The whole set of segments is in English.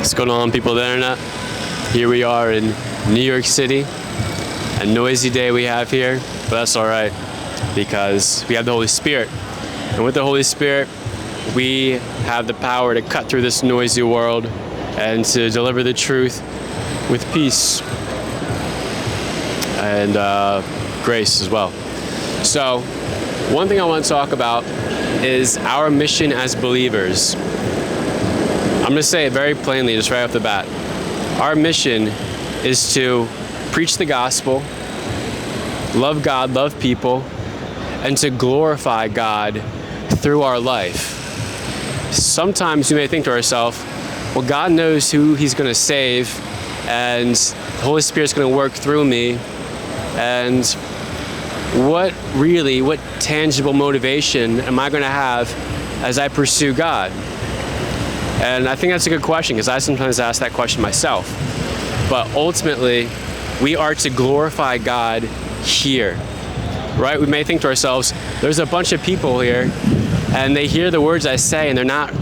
What's going on, people of the internet? Here we are in New York City. A noisy day we have here, but that's all right because we have the Holy Spirit. And with the Holy Spirit, we have the power to cut through this noisy world and to deliver the truth with peace and grace as well. So, one thing I want to talk about is our mission as believers. I'm going to say it very plainly, just right off the bat. Our mission is to preach the gospel, love God, love people, and to glorify God through our life. Sometimes we may think to ourselves, well, God knows who He's going to save, and the Holy Spirit's going to work through me, and what tangible motivation am I going to have as I pursue God? And I think that's a good question because I sometimes ask that question myself. But ultimately, we are to glorify God here, right? We may think to ourselves, there's a bunch of people here and they hear the words I say and they're not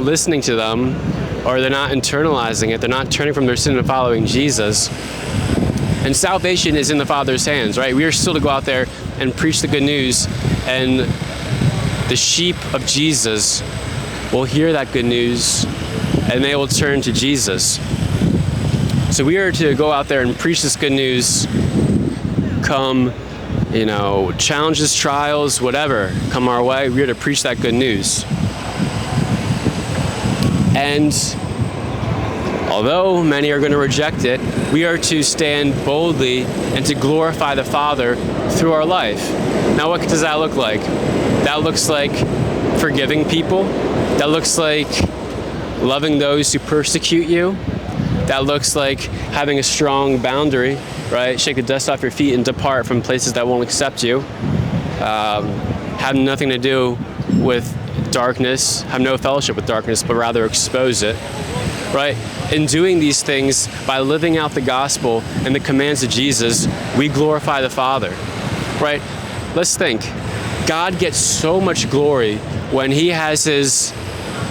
listening to them, or they're not internalizing it. They're not turning from their sin and following Jesus. And salvation is in the Father's hands, right? We are still to go out there and preach the good news, and the sheep of Jesus will hear that good news and they will turn to Jesus. So we are to go out there and preach this good news, come, challenges, trials, whatever come our way. We are to preach that good news. And although many are going to reject it, we are to stand boldly and to glorify the Father through our life. Now, what does that look like? That looks like forgiving people. That looks like loving those who persecute you. That looks like having a strong boundary, right? Shake the dust off your feet and depart from places that won't accept you. Have nothing to do with darkness, have no fellowship with darkness, but rather expose it, right? In doing these things, by living out the gospel and the commands of Jesus, we glorify the Father, right? Let's think. God gets so much glory when He has His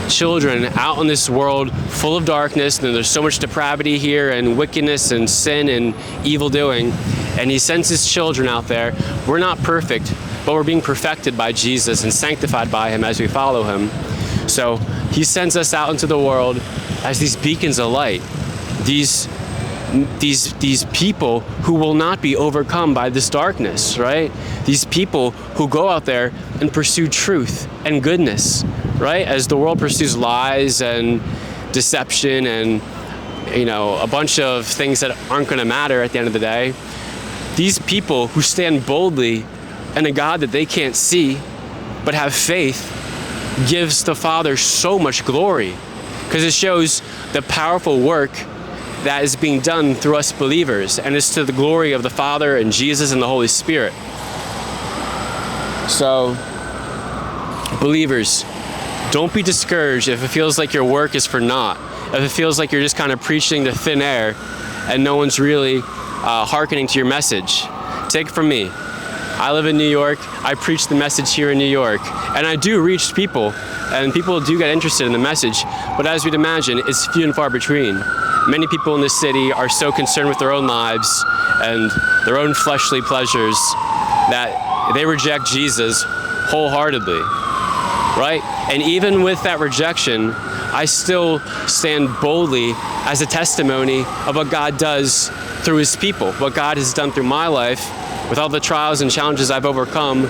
children out in this world full of darkness, and there's so much depravity here and wickedness and sin and evil doing, and He sends His children out there. We're not perfect, but we're being perfected by Jesus and sanctified by Him as we follow Him. So He sends us out into the world as these beacons of light, these people who will not be overcome by this darkness, right? These people who go out there and pursue truth and goodness, right? As the world pursues lies and deception and, a bunch of things that aren't going to matter at the end of the day. These people who stand boldly in a God that they can't see but have faith gives the Father so much glory, because it shows the powerful work that is being done through us believers, and it's to the glory of the Father and Jesus and the Holy Spirit. So, believers, don't be discouraged if it feels like your work is for naught, if it feels like you're just kind of preaching to thin air and no one's really hearkening to your message. Take it from me. I live in New York. I preach the message here in New York, and I do reach people, and people do get interested in the message, but as we'd imagine, it's few and far between. Many people in this city are so concerned with their own lives and their own fleshly pleasures that they reject Jesus wholeheartedly, right? And even with that rejection, I still stand boldly as a testimony of what God does through His people, what God has done through my life. With all the trials and challenges I've overcome,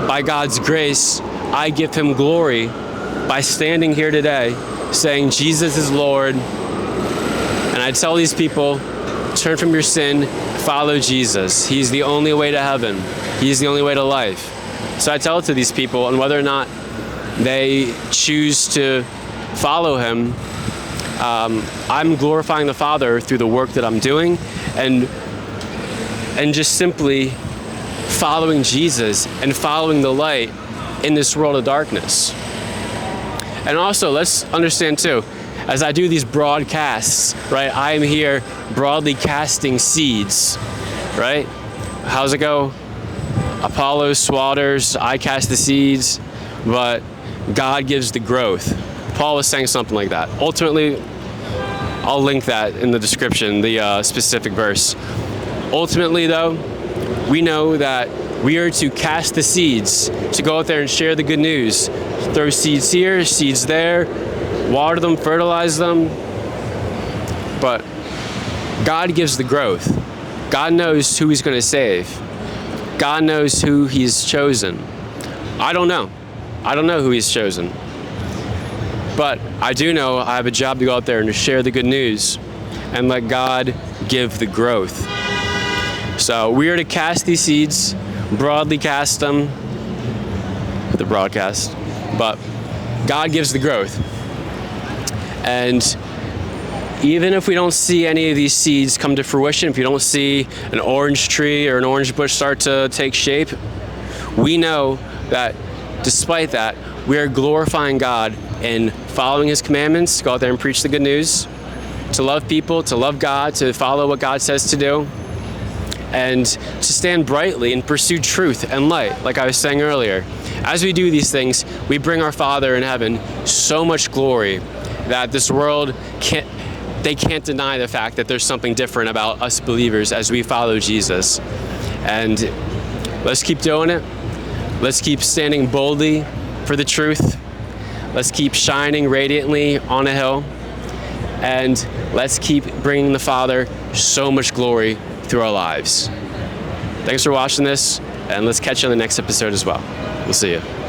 by God's grace, I give Him glory by standing here today saying Jesus is Lord. And I tell these people, turn from your sin, follow Jesus. He's the only way to heaven. He's the only way to life. So I tell it to these people, and whether or not they choose to follow Him, I'm glorifying the Father through the work that I'm doing, and just simply following Jesus and following the light in this world of darkness. And also, let's understand too, as I do these broadcasts, right, I am here broadly casting seeds, right? How's it go? Apollo swaters, I cast the seeds, but God gives the growth. Paul was saying something like that. Ultimately, I'll link that in the description, the specific verse. Ultimately, though, we know that we are to cast the seeds, to go out there and share the good news. Throw seeds here, seeds there, water them, fertilize them. But God gives the growth. God knows who he's going to save. God knows who he's chosen. I don't know. I don't know who he's chosen. But I do know I have a job to go out there and to share the good news and let God give the growth. So we are to cast these seeds, broadly cast them, the broadcast, but God gives the growth. And even if we don't see any of these seeds come to fruition, if you don't see an orange tree or an orange bush start to take shape, we know that despite that, we are glorifying God in following his commandments, to go out there and preach the good news, to love people, to love God, to follow what God says to do, and to stand brightly and pursue truth and light, like I was saying earlier. As we do these things, we bring our Father in heaven so much glory that this world can't deny the fact that there's something different about us believers as we follow Jesus. And let's keep doing it. Let's keep standing boldly for the truth. Let's keep shining radiantly on a hill. And let's keep bringing the Father so much glory through our lives. Thanks for watching this, and let's catch you on the next episode as well. We'll see you.